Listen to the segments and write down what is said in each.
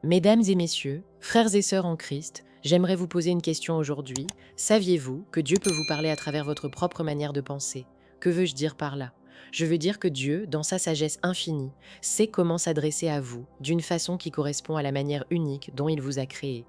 Mesdames et messieurs, frères et sœurs en Christ, j'aimerais vous poser une question aujourd'hui. Saviez-vous que Dieu peut vous parler à travers votre propre manière de penser? Que veux-je dire par là? Je veux dire que Dieu, dans sa sagesse infinie, sait comment s'adresser à vous d'une façon qui correspond à la manière unique dont il vous a créé.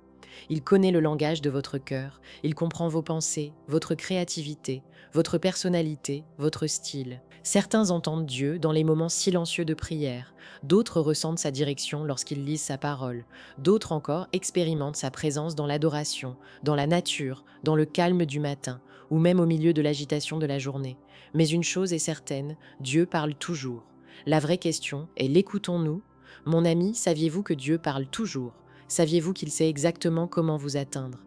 Il connaît le langage de votre cœur, il comprend vos pensées, votre créativité, votre personnalité, votre style. Certains entendent Dieu dans les moments silencieux de prière, d'autres ressentent sa direction lorsqu'ils lisent sa parole, d'autres encore expérimentent sa présence dans l'adoration, dans la nature, dans le calme du matin, ou même au milieu de l'agitation de la journée. Mais une chose est certaine, Dieu parle toujours. La vraie question est l'écoutons-nous? Mon ami, saviez-vous que Dieu parle toujours? Saviez-vous qu'il sait exactement comment vous atteindre?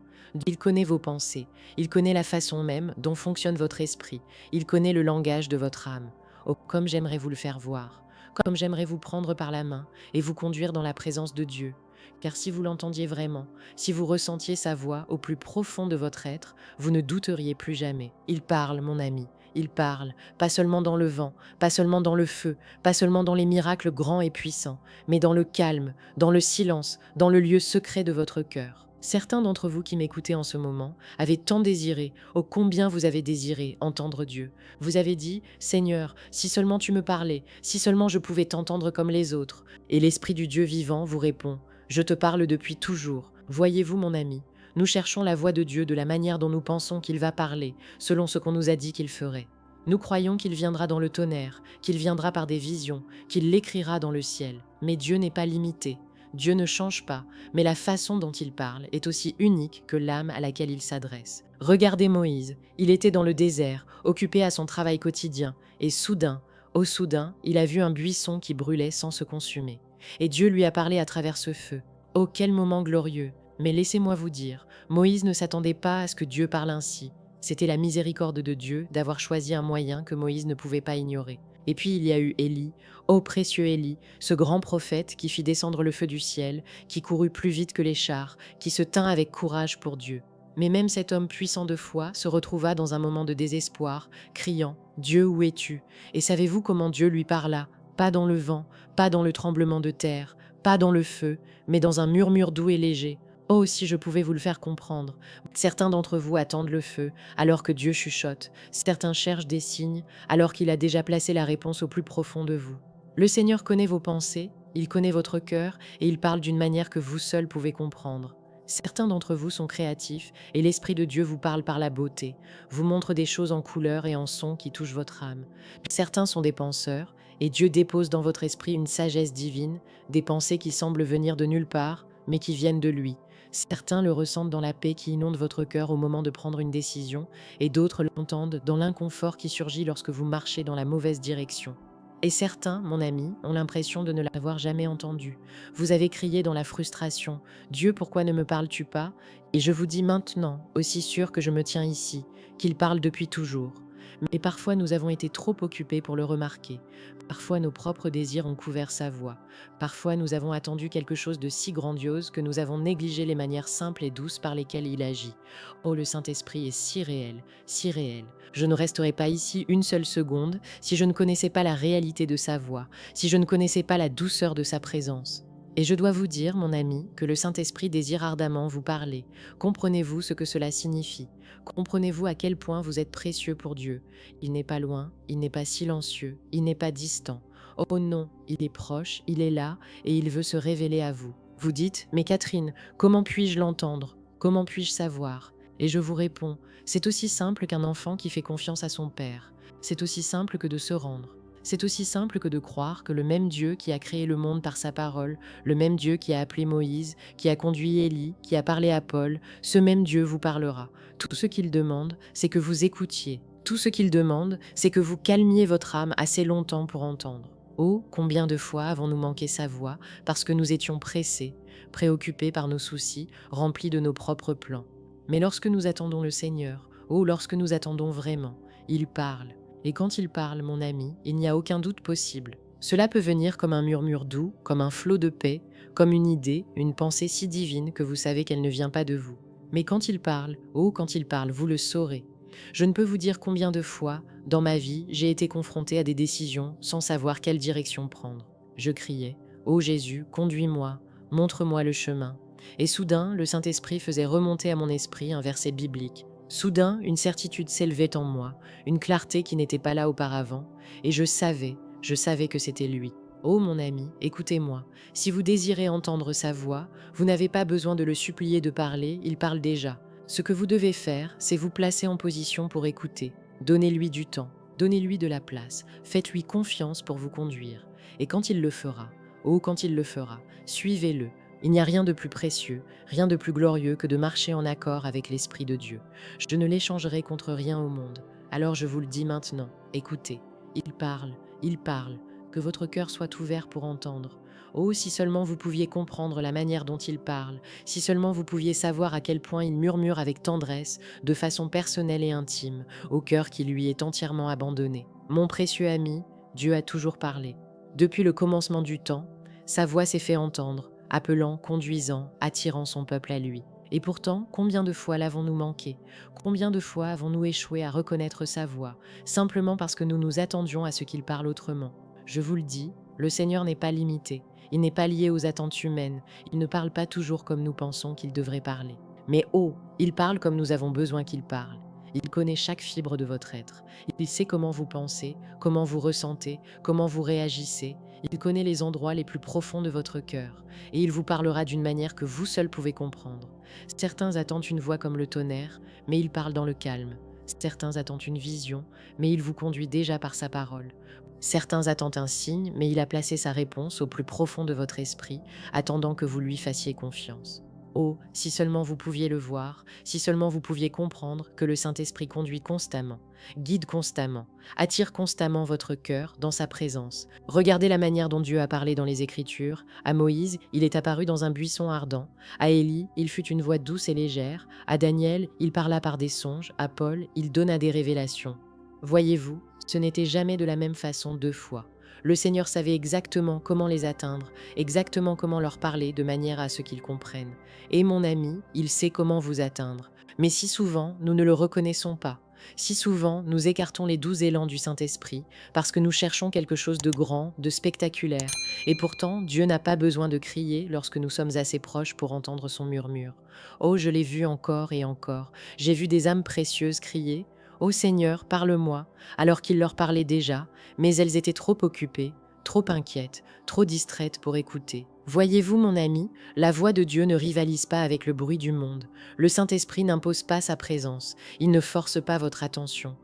Il connaît vos pensées, il connaît la façon même dont fonctionne votre esprit, il connaît le langage de votre âme. Oh, comme j'aimerais vous le faire voir, comme j'aimerais vous prendre par la main et vous conduire dans la présence de Dieu. Car si vous l'entendiez vraiment, si vous ressentiez sa voix au plus profond de votre être, vous ne douteriez plus jamais. Il parle, mon ami, il parle, pas seulement dans le vent, pas seulement dans le feu, pas seulement dans les miracles grands et puissants, mais dans le calme, dans le silence, dans le lieu secret de votre cœur. Certains d'entre vous qui m'écoutez en ce moment avaient tant désiré, ô combien vous avez désiré entendre Dieu. Vous avez dit, Seigneur, si seulement tu me parlais, si seulement je pouvais t'entendre comme les autres. Et l'Esprit du Dieu vivant vous répond, je te parle depuis toujours. Voyez-vous, mon ami, nous cherchons la voix de Dieu de la manière dont nous pensons qu'il va parler, selon ce qu'on nous a dit qu'il ferait. Nous croyons qu'il viendra dans le tonnerre, qu'il viendra par des visions, qu'il l'écrira dans le ciel. Mais Dieu n'est pas limité. Dieu ne change pas, mais la façon dont il parle est aussi unique que l'âme à laquelle il s'adresse. Regardez Moïse, il était dans le désert, occupé à son travail quotidien, et soudain, au soudain, il a vu un buisson qui brûlait sans se consumer. Et Dieu lui a parlé à travers ce feu. Oh, quel moment glorieux! Mais laissez-moi vous dire, Moïse ne s'attendait pas à ce que Dieu parle ainsi. C'était la miséricorde de Dieu d'avoir choisi un moyen que Moïse ne pouvait pas ignorer. Et puis il y a eu Élie, ô précieux Élie, ce grand prophète qui fit descendre le feu du ciel, qui courut plus vite que les chars, qui se tint avec courage pour Dieu. Mais même cet homme puissant de foi se retrouva dans un moment de désespoir, criant « Dieu, où es-tu » Et savez-vous comment Dieu lui parla? Pas dans le vent, pas dans le tremblement de terre, pas dans le feu, mais dans un murmure doux et léger. Oh, si je pouvais vous le faire comprendre. Certains d'entre vous attendent le feu, alors que Dieu chuchote. Certains cherchent des signes, alors qu'il a déjà placé la réponse au plus profond de vous. Le Seigneur connaît vos pensées, il connaît votre cœur, et il parle d'une manière que vous seul pouvez comprendre. Certains d'entre vous sont créatifs, et l'Esprit de Dieu vous parle par la beauté, vous montre des choses en couleurs et en sons qui touchent votre âme. Certains sont des penseurs, et Dieu dépose dans votre esprit une sagesse divine, des pensées qui semblent venir de nulle part, mais qui viennent de lui. Certains le ressentent dans la paix qui inonde votre cœur au moment de prendre une décision, et d'autres l'entendent dans l'inconfort qui surgit lorsque vous marchez dans la mauvaise direction. Et certains, mon ami, ont l'impression de ne l'avoir jamais entendu. Vous avez crié dans la frustration, « Dieu, pourquoi ne me parles-tu pas ?» Et je vous dis maintenant, aussi sûr que je me tiens ici, qu'il parle depuis toujours. Mais parfois nous avons été trop occupés pour le remarquer. Parfois nos propres désirs ont couvert sa voix. Parfois nous avons attendu quelque chose de si grandiose que nous avons négligé les manières simples et douces par lesquelles il agit. Oh, le Saint-Esprit est si réel, si réel. Je ne resterai pas ici une seule seconde si je ne connaissais pas la réalité de sa voix, si je ne connaissais pas la douceur de sa présence. Et je dois vous dire, mon ami, que le Saint-Esprit désire ardemment vous parler. Comprenez-vous ce que cela signifie? Comprenez-vous à quel point vous êtes précieux pour Dieu? Il n'est pas loin, il n'est pas silencieux, il n'est pas distant. Oh non, il est proche, il est là, et il veut se révéler à vous. Vous dites, mais Catherine, comment puis-je l'entendre? Comment puis-je savoir? Et je vous réponds, c'est aussi simple qu'un enfant qui fait confiance à son père. C'est aussi simple que de se rendre. C'est aussi simple que de croire que le même Dieu qui a créé le monde par sa parole, le même Dieu qui a appelé Moïse, qui a conduit Élie, qui a parlé à Paul, ce même Dieu vous parlera. Tout ce qu'il demande, c'est que vous écoutiez. Tout ce qu'il demande, c'est que vous calmiez votre âme assez longtemps pour entendre. Oh, combien de fois avons-nous manqué sa voix parce que nous étions pressés, préoccupés par nos soucis, remplis de nos propres plans. Mais lorsque nous attendons le Seigneur, oh, lorsque nous attendons vraiment, il parle. Et quand il parle, mon ami, il n'y a aucun doute possible. Cela peut venir comme un murmure doux, comme un flot de paix, comme une idée, une pensée si divine que vous savez qu'elle ne vient pas de vous. Mais quand il parle, oh, quand il parle, vous le saurez. Je ne peux vous dire combien de fois, dans ma vie, j'ai été confronté à des décisions sans savoir quelle direction prendre. Je criais, « Ô Jésus, conduis-moi. montre-moi le chemin. Et soudain, le Saint-Esprit faisait remonter à mon esprit un verset biblique. Soudain, une certitude s'élevait en moi, une clarté qui n'était pas là auparavant, et je savais que c'était lui. Oh mon ami, écoutez-moi, si vous désirez entendre sa voix, vous n'avez pas besoin de le supplier de parler, il parle déjà. Ce que vous devez faire, c'est vous placer en position pour écouter. Donnez-lui du temps, donnez-lui de la place, faites-lui confiance pour vous conduire. Et quand il le fera, oh quand il le fera, suivez-le. Il n'y a rien de plus précieux, rien de plus glorieux que de marcher en accord avec l'Esprit de Dieu. Je ne l'échangerai contre rien au monde. Alors je vous le dis maintenant, écoutez. Il parle, que votre cœur soit ouvert pour entendre. Oh, si seulement vous pouviez comprendre la manière dont il parle, si seulement vous pouviez savoir à quel point il murmure avec tendresse, de façon personnelle et intime, au cœur qui lui est entièrement abandonné. Mon précieux ami, Dieu a toujours parlé. Depuis le commencement du temps, sa voix s'est fait entendre, appelant, conduisant, attirant son peuple à lui. Et pourtant, combien de fois l'avons-nous manqué? Combien de fois avons-nous échoué à reconnaître sa voix, simplement parce que nous nous attendions à ce qu'il parle autrement? Je vous le dis, le Seigneur n'est pas limité, il n'est pas lié aux attentes humaines, il ne parle pas toujours comme nous pensons qu'il devrait parler. Mais oh, il parle comme nous avons besoin qu'il parle. Il connaît chaque fibre de votre être. Il sait comment vous pensez, comment vous ressentez, comment vous réagissez. Il connaît les endroits les plus profonds de votre cœur. Et il vous parlera d'une manière que vous seul pouvez comprendre. Certains attendent une voix comme le tonnerre, mais il parle dans le calme. Certains attendent une vision, mais il vous conduit déjà par sa parole. Certains attendent un signe, mais il a placé sa réponse au plus profond de votre esprit, attendant que vous lui fassiez confiance. Oh, si seulement vous pouviez le voir, si seulement vous pouviez comprendre que le Saint-Esprit conduit constamment, guide constamment, attire constamment votre cœur dans sa présence. Regardez la manière dont Dieu a parlé dans les Écritures. À Moïse, il est apparu dans un buisson ardent. À Élie, il fut une voix douce et légère. À Daniel, il parla par des songes. À Paul, il donna des révélations. Voyez-vous, ce n'était jamais de la même façon deux fois. Le Seigneur savait exactement comment les atteindre, exactement comment leur parler de manière à ce qu'ils comprennent. Et mon ami, il sait comment vous atteindre. Mais si souvent, nous ne le reconnaissons pas. Si souvent, nous écartons les doux élans du Saint-Esprit parce que nous cherchons quelque chose de grand, de spectaculaire. Et pourtant, Dieu n'a pas besoin de crier lorsque nous sommes assez proches pour entendre son murmure. Oh, je l'ai vu encore et encore. J'ai vu des âmes précieuses crier: Ô Seigneur, parle-moi, alors qu'il leur parlait déjà, mais elles étaient trop occupées, trop inquiètes, trop distraites pour écouter. Voyez-vous, mon ami, la voix de Dieu ne rivalise pas avec le bruit du monde. Le Saint-Esprit n'impose pas sa présence, il ne force pas votre attention.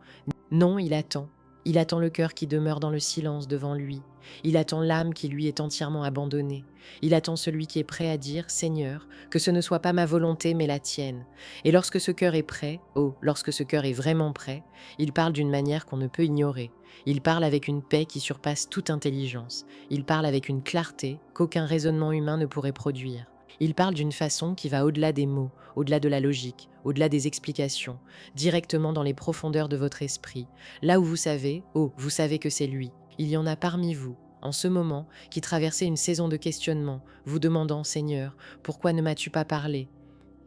Non, il attend. Il attend le cœur qui demeure dans le silence devant lui. Il attend l'âme qui lui est entièrement abandonnée. Il attend celui qui est prêt à dire: Seigneur, que ce ne soit pas ma volonté mais la tienne. Et lorsque ce cœur est prêt, oh, lorsque ce cœur est vraiment prêt, il parle d'une manière qu'on ne peut ignorer. Il parle avec une paix qui surpasse toute intelligence. Il parle avec une clarté qu'aucun raisonnement humain ne pourrait produire. Il parle d'une façon qui va au-delà des mots, au-delà de la logique, au-delà des explications, directement dans les profondeurs de votre esprit, là où vous savez, oh, vous savez que c'est lui. Il y en a parmi vous, en ce moment, qui traversez une saison de questionnement, vous demandant: Seigneur, pourquoi ne m'as-tu pas parlé?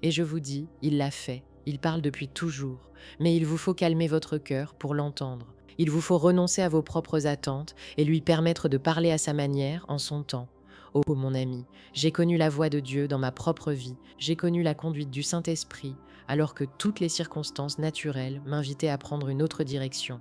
Et je vous dis, il l'a fait, il parle depuis toujours, mais il vous faut calmer votre cœur pour l'entendre. Il vous faut renoncer à vos propres attentes et lui permettre de parler à sa manière, en son temps. Oh mon ami, j'ai connu la voix de Dieu dans ma propre vie, j'ai connu la conduite du Saint-Esprit, alors que toutes les circonstances naturelles m'invitaient à prendre une autre direction.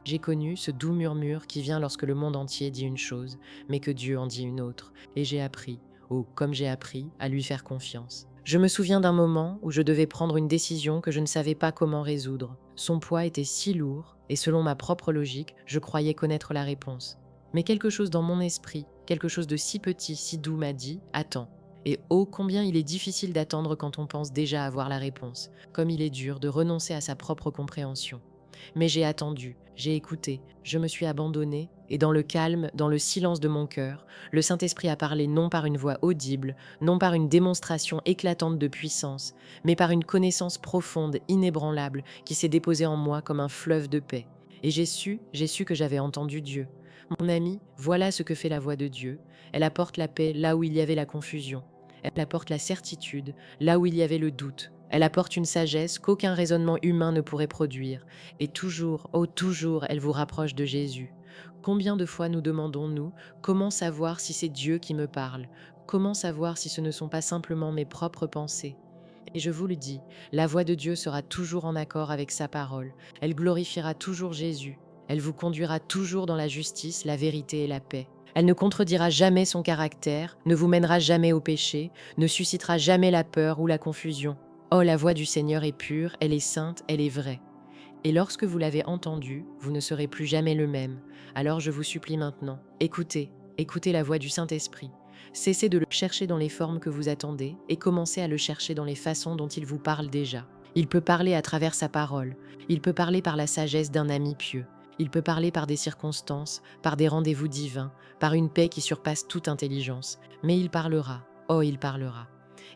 J'ai connu ce doux murmure qui vient lorsque le monde entier dit une chose, mais que Dieu en dit une autre, et j'ai appris, oh comme j'ai appris, à lui faire confiance. Je me souviens d'un moment où je devais prendre une décision que je ne savais pas comment résoudre. Son poids était si lourd, et selon ma propre logique, je croyais connaître la réponse. Mais quelque chose dans mon esprit, quelque chose de si petit, si doux m'a dit: attends. Et oh combien il est difficile d'attendre quand on pense déjà avoir la réponse, comme il est dur de renoncer à sa propre compréhension. Mais j'ai attendu, j'ai écouté, je me suis abandonnée, et dans le calme, dans le silence de mon cœur, le Saint-Esprit a parlé non par une voix audible, non par une démonstration éclatante de puissance, mais par une connaissance profonde, inébranlable, qui s'est déposée en moi comme un fleuve de paix. Et j'ai su que j'avais entendu Dieu. Mon ami, voilà ce que fait la voix de Dieu. Elle apporte la paix là où il y avait la confusion. Elle apporte la certitude là où il y avait le doute. Elle apporte une sagesse qu'aucun raisonnement humain ne pourrait produire. Et toujours, oh toujours, elle vous rapproche de Jésus. Combien de fois nous demandons-nous: comment savoir si c'est Dieu qui me parle? Comment savoir si ce ne sont pas simplement mes propres pensées? Et je vous le dis, la voix de Dieu sera toujours en accord avec sa parole. Elle glorifiera toujours Jésus. Elle vous conduira toujours dans la justice, la vérité et la paix. Elle ne contredira jamais son caractère, ne vous mènera jamais au péché, ne suscitera jamais la peur ou la confusion. Oh, la voix du Seigneur est pure, elle est sainte, elle est vraie. Et lorsque vous l'avez entendue, vous ne serez plus jamais le même. Alors je vous supplie maintenant, écoutez, écoutez la voix du Saint-Esprit. Cessez de le chercher dans les formes que vous attendez et commencez à le chercher dans les façons dont il vous parle déjà. Il peut parler à travers sa parole, il peut parler par la sagesse d'un ami pieux, il peut parler par des circonstances, par des rendez-vous divins, par une paix qui surpasse toute intelligence. Mais il parlera, oh il parlera.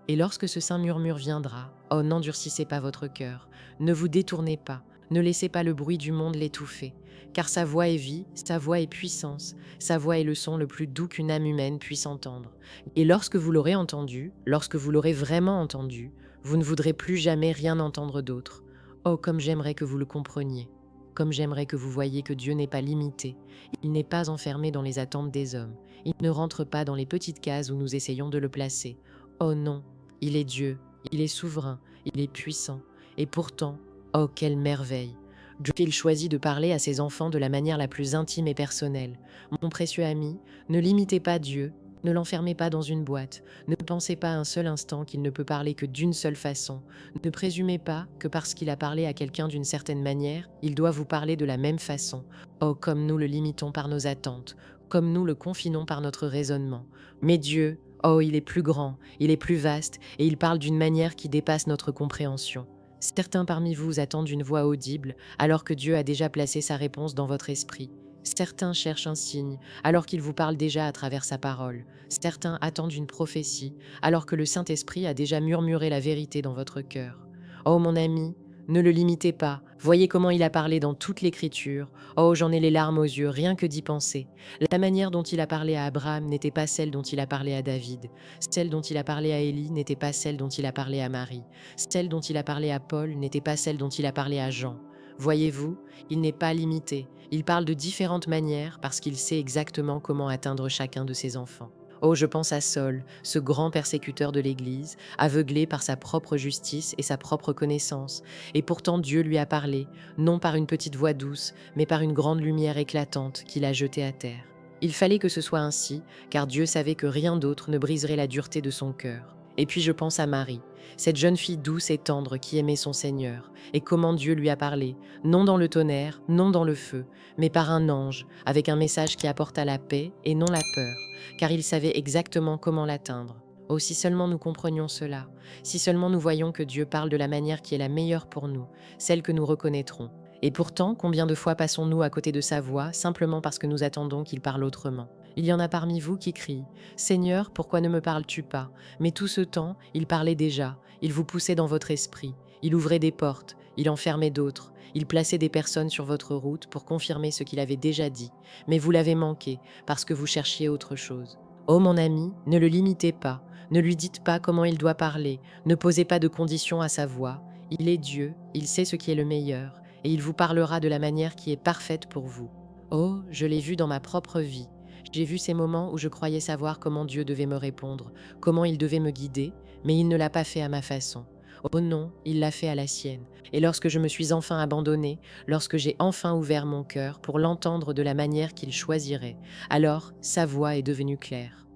Et lorsque ce saint murmure viendra, oh n'endurcissez pas votre cœur, ne vous détournez pas, ne laissez pas le bruit du monde l'étouffer, car sa voix est vie, sa voix est puissance, sa voix est le son le plus doux qu'une âme humaine puisse entendre. Et lorsque vous l'aurez entendu, lorsque vous l'aurez vraiment entendu, vous ne voudrez plus jamais rien entendre d'autre. Oh, comme j'aimerais que vous le compreniez, comme j'aimerais que vous voyiez que Dieu n'est pas limité, il n'est pas enfermé dans les attentes des hommes, il ne rentre pas dans les petites cases où nous essayons de le placer. Oh non, il est Dieu, il est souverain, il est puissant, et pourtant, oh, quelle merveille! Dieu il choisit de parler à ses enfants de la manière la plus intime et personnelle. Mon précieux ami, ne limitez pas Dieu, ne l'enfermez pas dans une boîte, ne pensez pas un seul instant qu'il ne peut parler que d'une seule façon, ne présumez pas que parce qu'il a parlé à quelqu'un d'une certaine manière, il doit vous parler de la même façon. Oh, comme nous le limitons par nos attentes, comme nous le confinons par notre raisonnement. Mais Dieu, oh, il est plus grand, il est plus vaste, et il parle d'une manière qui dépasse notre compréhension. Certains parmi vous attendent une voix audible, alors que Dieu a déjà placé sa réponse dans votre esprit. Certains cherchent un signe, alors qu'il vous parle déjà à travers sa parole. Certains attendent une prophétie, alors que le Saint-Esprit a déjà murmuré la vérité dans votre cœur. Oh mon ami, ne le limitez pas, voyez comment il a parlé dans toute l'Écriture. Oh, j'en ai les larmes aux yeux, rien que d'y penser. La manière dont il a parlé à Abraham n'était pas celle dont il a parlé à David. Celle dont il a parlé à Élie n'était pas celle dont il a parlé à Marie. Celle dont il a parlé à Paul n'était pas celle dont il a parlé à Jean. Voyez-vous, il n'est pas limité. Il parle de différentes manières parce qu'il sait exactement comment atteindre chacun de ses enfants. Oh, je pense à Saul, ce grand persécuteur de l'Église, aveuglé par sa propre justice et sa propre connaissance. Et pourtant Dieu lui a parlé, non par une petite voix douce, mais par une grande lumière éclatante qu'il a jetée à terre. Il fallait que ce soit ainsi, car Dieu savait que rien d'autre ne briserait la dureté de son cœur. Et puis je pense à Marie, cette jeune fille douce et tendre qui aimait son Seigneur, et comment Dieu lui a parlé, non dans le tonnerre, non dans le feu, mais par un ange, avec un message qui apporta la paix et non la peur, car il savait exactement comment l'atteindre. Oh, si seulement nous comprenions cela, si seulement nous voyions que Dieu parle de la manière qui est la meilleure pour nous, celle que nous reconnaîtrons. Et pourtant, combien de fois passons-nous à côté de sa voix simplement parce que nous attendons qu'il parle autrement? Il y en a parmi vous qui crient « Seigneur, pourquoi ne me parles-tu pas ?» Mais tout ce temps, il parlait déjà, il vous poussait dans votre esprit, il ouvrait des portes, il en fermait d'autres, il plaçait des personnes sur votre route pour confirmer ce qu'il avait déjà dit, mais vous l'avez manqué parce que vous cherchiez autre chose. Oh mon ami, ne le limitez pas, ne lui dites pas comment il doit parler, ne posez pas de conditions à sa voix. Il est Dieu, il sait ce qui est le meilleur, et il vous parlera de la manière qui est parfaite pour vous. Oh, je l'ai vu dans ma propre vie. J'ai vu ces moments où je croyais savoir comment Dieu devait me répondre, comment il devait me guider, mais il ne l'a pas fait à ma façon. Oh non, il l'a fait à la sienne. Et lorsque je me suis enfin abandonnée, lorsque j'ai enfin ouvert mon cœur pour l'entendre de la manière qu'il choisirait, alors sa voix est devenue claire.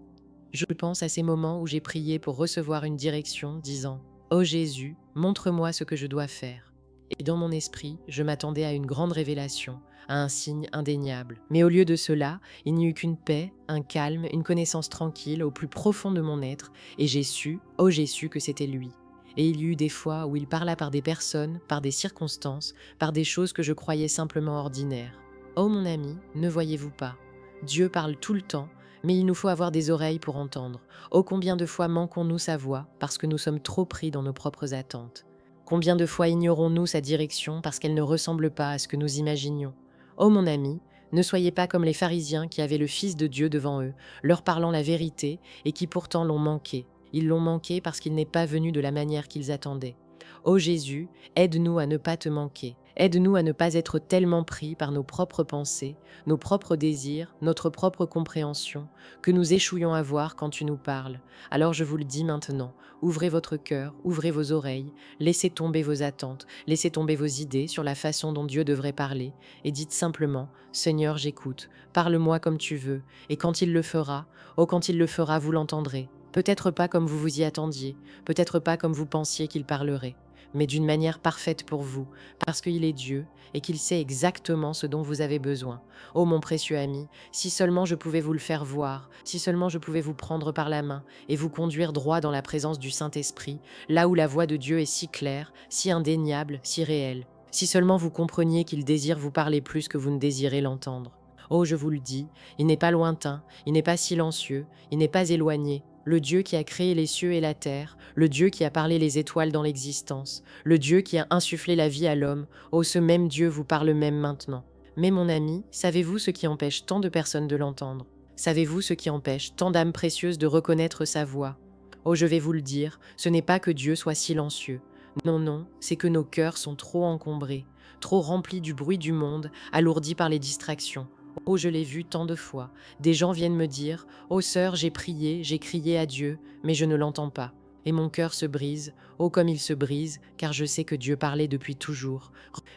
Je pense à ces moments où j'ai prié pour recevoir une direction, disant « Ô Jésus, montre-moi ce que je dois faire ». Et dans mon esprit, je m'attendais à une grande révélation, à un signe indéniable. Mais au lieu de cela, il n'y eut qu'une paix, un calme, une connaissance tranquille au plus profond de mon être, et j'ai su, oh j'ai su que c'était lui. Et il y eut des fois où il parla par des personnes, par des circonstances, par des choses que je croyais simplement ordinaires. Oh mon ami, ne voyez-vous pas? Dieu parle tout le temps, mais il nous faut avoir des oreilles pour entendre. Oh combien de fois manquons-nous sa voix parce que nous sommes trop pris dans nos propres attentes. Combien de fois ignorons-nous sa direction parce qu'elle ne ressemble pas à ce que nous imaginions. Oh mon ami, ne soyez pas comme les pharisiens qui avaient le Fils de Dieu devant eux, leur parlant la vérité et qui pourtant l'ont manqué. Ils l'ont manqué parce qu'il n'est pas venu de la manière qu'ils attendaient. Ô Jésus, aide-nous à ne pas te manquer. Aide-nous à ne pas être tellement pris par nos propres pensées, nos propres désirs, notre propre compréhension, que nous échouions à voir quand tu nous parles. Alors je vous le dis maintenant, ouvrez votre cœur, ouvrez vos oreilles, laissez tomber vos attentes, laissez tomber vos idées sur la façon dont Dieu devrait parler, et dites simplement, Seigneur, j'écoute, parle-moi comme tu veux, et quand il le fera, oh quand il le fera, vous l'entendrez. Peut-être pas comme vous vous y attendiez, peut-être pas comme vous pensiez qu'il parlerait, mais d'une manière parfaite pour vous, parce qu'il est Dieu et qu'il sait exactement ce dont vous avez besoin. Ô mon précieux ami, si seulement je pouvais vous le faire voir, si seulement je pouvais vous prendre par la main et vous conduire droit dans la présence du Saint-Esprit, là où la voix de Dieu est si claire, si indéniable, si réelle. Si seulement vous compreniez qu'il désire vous parler plus que vous ne désirez l'entendre. Oh, je vous le dis, il n'est pas lointain, il n'est pas silencieux, il n'est pas éloigné. Le Dieu qui a créé les cieux et la terre, le Dieu qui a parlé les étoiles dans l'existence, le Dieu qui a insufflé la vie à l'homme, oh, ce même Dieu vous parle même maintenant. Mais mon ami, savez-vous ce qui empêche tant de personnes de l'entendre? Savez-vous ce qui empêche tant d'âmes précieuses de reconnaître sa voix? Oh, je vais vous le dire, ce n'est pas que Dieu soit silencieux. Non, non, c'est que nos cœurs sont trop encombrés, trop remplis du bruit du monde, alourdis par les distractions. Oh, je l'ai vu tant de fois. Des gens viennent me dire, oh sœur, j'ai prié, j'ai crié à Dieu, mais je ne l'entends pas. Et mon cœur se brise, oh comme il se brise, car je sais que Dieu parlait depuis toujours.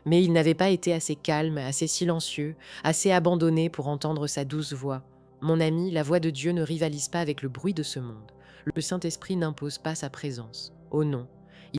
Mais il n'avait pas été assez calme, assez silencieux, assez abandonné pour entendre sa douce voix. Mon ami, la voix de Dieu ne rivalise pas avec le bruit de ce monde. Le Saint-Esprit n'impose pas sa présence. Oh non,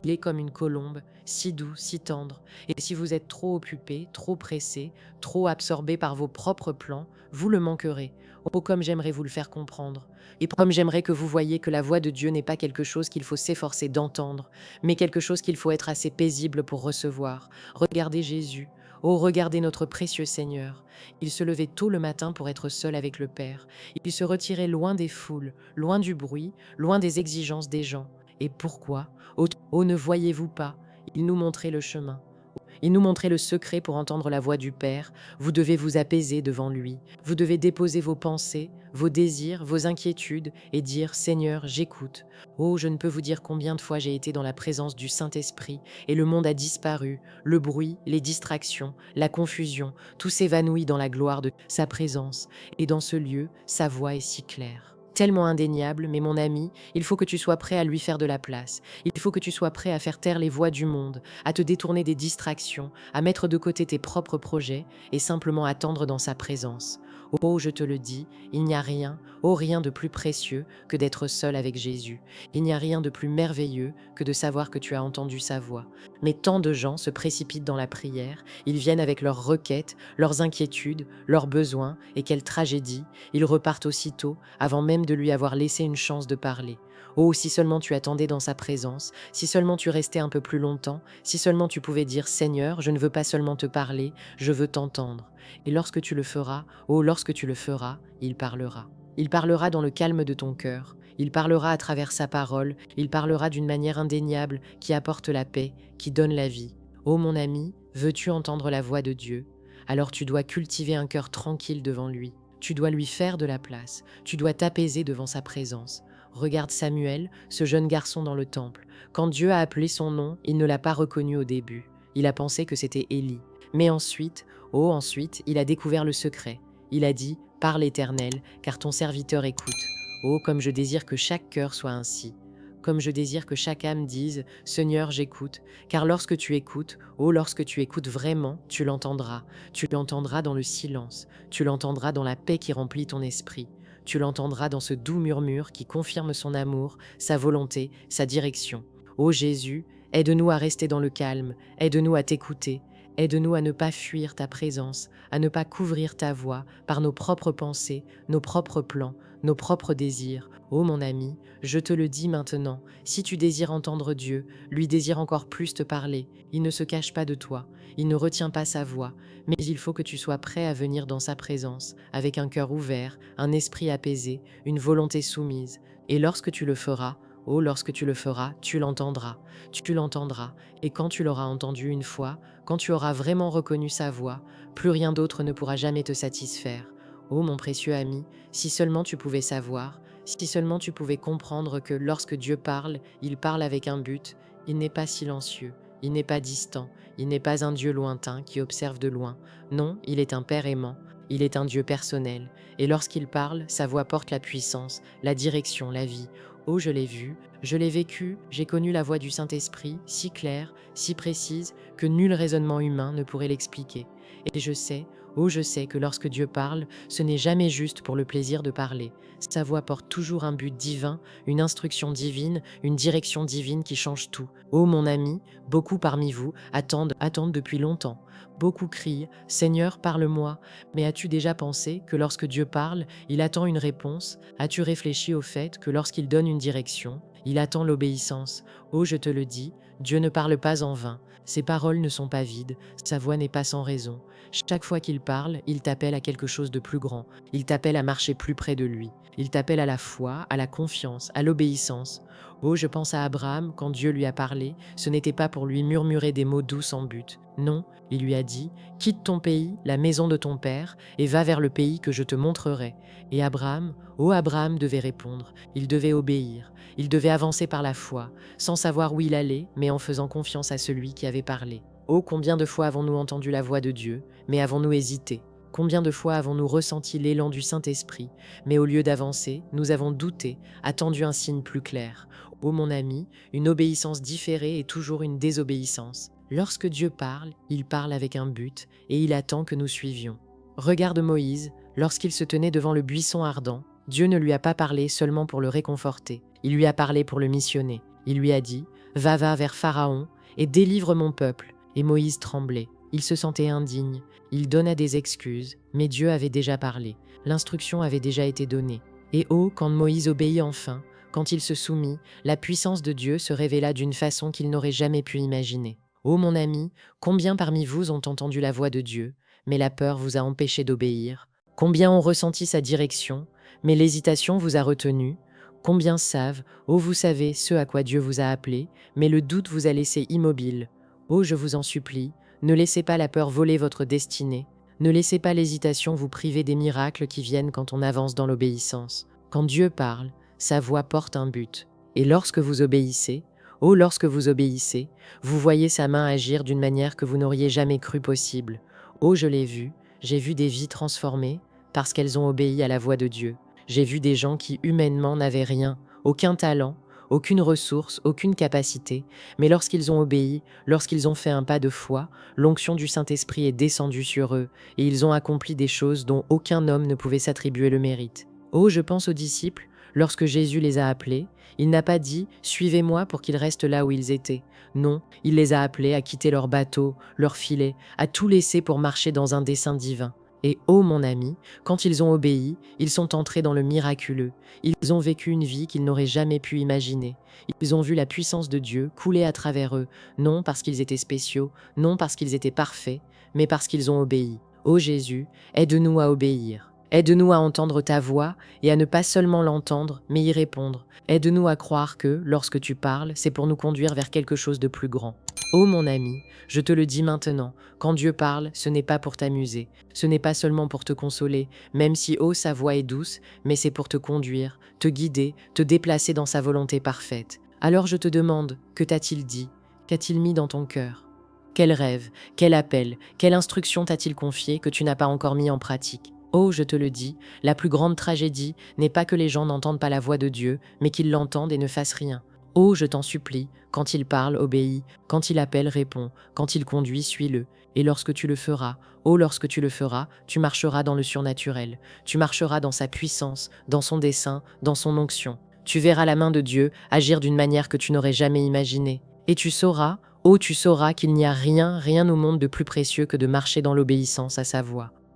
il est comme une colombe, si doux, si tendre. Et si vous êtes trop occupé, trop pressé, trop absorbé par vos propres plans, vous le manquerez. Oh, comme j'aimerais vous le faire comprendre. Et comme j'aimerais que vous voyiez que la voix de Dieu n'est pas quelque chose qu'il faut s'efforcer d'entendre, mais quelque chose qu'il faut être assez paisible pour recevoir. Regardez Jésus. Oh, regardez notre précieux Seigneur. Il se levait tôt le matin pour être seul avec le Père. Il se retirait loin des foules, loin du bruit, loin des exigences des gens. Et pourquoi? Oh, ne voyez-vous pas? Il nous montrait le chemin. Il nous montrait le secret pour entendre la voix du Père. Vous devez vous apaiser devant lui. Vous devez déposer vos pensées, vos désirs, vos inquiétudes et dire « Seigneur, j'écoute ». Oh, je ne peux vous dire combien de fois j'ai été dans la présence du Saint-Esprit et le monde a disparu. Le bruit, les distractions, la confusion, tout s'évanouit dans la gloire de sa présence. Et dans ce lieu, sa voix est si claire. Tellement indéniable, mais mon ami, il faut que tu sois prêt à lui faire de la place. Il faut que tu sois prêt à faire taire les voix du monde, à te détourner des distractions, à mettre de côté tes propres projets et simplement attendre dans sa présence. Oh, je te le dis, il n'y a rien, oh rien de plus précieux que d'être seul avec Jésus. Il n'y a rien de plus merveilleux que de savoir que tu as entendu sa voix. Mais tant de gens se précipitent dans la prière, ils viennent avec leurs requêtes, leurs inquiétudes, leurs besoins, et quelle tragédie, ils repartent aussitôt, avant même de lui avoir laissé une chance de parler. Oh, si seulement tu attendais dans sa présence, si seulement tu restais un peu plus longtemps, si seulement tu pouvais dire « Seigneur, je ne veux pas seulement te parler, je veux t'entendre ». Et lorsque tu le feras, oh, lorsque tu le feras, il parlera. Il parlera dans le calme de ton cœur, il parlera à travers sa parole, il parlera d'une manière indéniable qui apporte la paix, qui donne la vie. Oh mon ami, veux-tu entendre la voix de Dieu? Alors tu dois cultiver un cœur tranquille devant lui. Tu dois lui faire de la place, tu dois t'apaiser devant sa présence. Regarde Samuel, ce jeune garçon dans le temple. Quand Dieu a appelé son nom, il ne l'a pas reconnu au début. Il a pensé que c'était Élie. Mais ensuite, oh ensuite, il a découvert le secret. Il a dit « Parle l'Éternel, car ton serviteur écoute. Oh, comme je désire que chaque cœur soit ainsi. Comme je désire que chaque âme dise « Seigneur, j'écoute ». Car lorsque tu écoutes, oh, lorsque tu écoutes vraiment, tu l'entendras. Tu l'entendras dans le silence. Tu l'entendras dans la paix qui remplit ton esprit. Tu l'entendras dans ce doux murmure qui confirme son amour, sa volonté, sa direction. Ô Jésus, aide-nous à rester dans le calme, aide-nous à t'écouter, aide-nous à ne pas fuir ta présence, à ne pas couvrir ta voix par nos propres pensées, nos propres plans, nos propres désirs. Ô mon ami, je te le dis maintenant, si tu désires entendre Dieu, lui désire encore plus te parler, il ne se cache pas de toi, il ne retient pas sa voix, mais il faut que tu sois prêt à venir dans sa présence, avec un cœur ouvert, un esprit apaisé, une volonté soumise. Et lorsque tu le feras, oh, lorsque tu le feras, tu l'entendras, et quand tu l'auras entendu une fois, quand tu auras vraiment reconnu sa voix, plus rien d'autre ne pourra jamais te satisfaire. Oh mon précieux ami, si seulement tu pouvais savoir, si seulement tu pouvais comprendre que lorsque Dieu parle, il parle avec un but, il n'est pas silencieux, Il n'est pas distant, il n'est pas un Dieu lointain qui observe de loin. Non, il est un Père aimant, il est un Dieu personnel. Et lorsqu'il parle, sa voix porte la puissance, la direction, la vie. Oh, je l'ai vu, je l'ai vécu, j'ai connu la voix du Saint-Esprit, si claire, si précise, que nul raisonnement humain ne pourrait l'expliquer. Et je sais, oh je sais que lorsque Dieu parle, ce n'est jamais juste pour le plaisir de parler. Sa voix porte toujours un but divin, une instruction divine, une direction divine qui change tout. Oh mon ami, beaucoup parmi vous attendent depuis longtemps. Beaucoup crient « Seigneur, parle-moi ». Mais as-tu déjà pensé que lorsque Dieu parle, il attend une réponse? As-tu réfléchi au fait que lorsqu'il donne une direction, il attend l'obéissance? Oh, je te le dis, Dieu ne parle pas en vain. Ses paroles ne sont pas vides, sa voix n'est pas sans raison. Chaque fois qu'il parle, il t'appelle à quelque chose de plus grand. Il t'appelle à marcher plus près de lui. Il t'appelle à la foi, à la confiance, à l'obéissance. Oh, je pense à Abraham, quand Dieu lui a parlé, ce n'était pas pour lui murmurer des mots doux sans but. Non, il lui a dit « Quitte ton pays, la maison de ton père, et va vers le pays que je te montrerai. » Et Abraham, oh Abraham devait répondre, il devait obéir, il devait avancer par la foi, sans savoir où il allait, mais en faisant confiance à celui qui avait parlé. Oh, combien de fois avons-nous entendu la voix de Dieu, mais avons-nous hésité? Combien de fois avons-nous ressenti l'élan du Saint-Esprit, mais au lieu d'avancer, nous avons douté, attendu un signe plus clair? Oh mon ami, une obéissance différée est toujours une désobéissance. Lorsque Dieu parle, il parle avec un but, et il attend que nous suivions. Regarde Moïse, lorsqu'il se tenait devant le buisson ardent, Dieu ne lui a pas parlé seulement pour le réconforter, il lui a parlé pour le missionner. Il lui a dit « Va vers Pharaon et délivre mon peuple ». Et Moïse tremblait, il se sentait indigne, il donna des excuses, mais Dieu avait déjà parlé, l'instruction avait déjà été donnée. Et oh, quand Moïse obéit enfin, quand il se soumit, la puissance de Dieu se révéla d'une façon qu'il n'aurait jamais pu imaginer. Oh mon ami, combien parmi vous ont entendu la voix de Dieu, mais la peur vous a empêché d'obéir? Combien ont ressenti sa direction, mais l'hésitation vous a retenu? Combien savent, oh vous savez, ce à quoi Dieu vous a appelé, mais le doute vous a laissé immobile? Oh, je vous en supplie, ne laissez pas la peur voler votre destinée, ne laissez pas l'hésitation vous priver des miracles qui viennent quand on avance dans l'obéissance. Quand Dieu parle, sa voix porte un but. Et lorsque vous obéissez, oh lorsque vous obéissez, vous voyez sa main agir d'une manière que vous n'auriez jamais cru possible. Oh, je l'ai vu, j'ai vu des vies transformées parce qu'elles ont obéi à la voix de Dieu. J'ai vu des gens qui humainement n'avaient rien, aucun talent, aucune ressource, aucune capacité, mais lorsqu'ils ont obéi, lorsqu'ils ont fait un pas de foi, l'onction du Saint-Esprit est descendue sur eux, et ils ont accompli des choses dont aucun homme ne pouvait s'attribuer le mérite. Oh, je pense aux disciples, lorsque Jésus les a appelés, il n'a pas dit « Suivez-moi » pour qu'ils restent là où ils étaient. Non, il les a appelés à quitter leur bateau, leur filet, à tout laisser pour marcher dans un dessein divin. Et oh mon ami, quand ils ont obéi, ils sont entrés dans le miraculeux. Ils ont vécu une vie qu'ils n'auraient jamais pu imaginer. Ils ont vu la puissance de Dieu couler à travers eux, non parce qu'ils étaient spéciaux, non parce qu'ils étaient parfaits, mais parce qu'ils ont obéi. Ô Jésus, aide-nous à obéir. Aide-nous à entendre ta voix et à ne pas seulement l'entendre, mais y répondre. Aide-nous à croire que, lorsque tu parles, c'est pour nous conduire vers quelque chose de plus grand. Ô mon ami, je te le dis maintenant, quand Dieu parle, ce n'est pas pour t'amuser, ce n'est pas seulement pour te consoler, même si sa voix est douce, mais c'est pour te conduire, te guider, te déplacer dans sa volonté parfaite. Alors je te demande, que t'a-t-il dit? Qu'a-t-il mis dans ton cœur? Quel rêve, quel appel, quelle instruction t'a-t-il confié que tu n'as pas encore mis en pratique? Oh, je te le dis, la plus grande tragédie n'est pas que les gens n'entendent pas la voix de Dieu, mais qu'ils l'entendent et ne fassent rien. Oh, je t'en supplie, quand il parle, obéis, quand il appelle, réponds, quand il conduit, suis-le. Et lorsque tu le feras, oh, lorsque tu le feras, tu marcheras dans le surnaturel, tu marcheras dans sa puissance, dans son dessein, dans son onction. Tu verras la main de Dieu agir d'une manière que tu n'aurais jamais imaginée. Et tu sauras, oh, tu sauras qu'il n'y a rien au monde de plus précieux que de marcher dans l'obéissance à sa voix.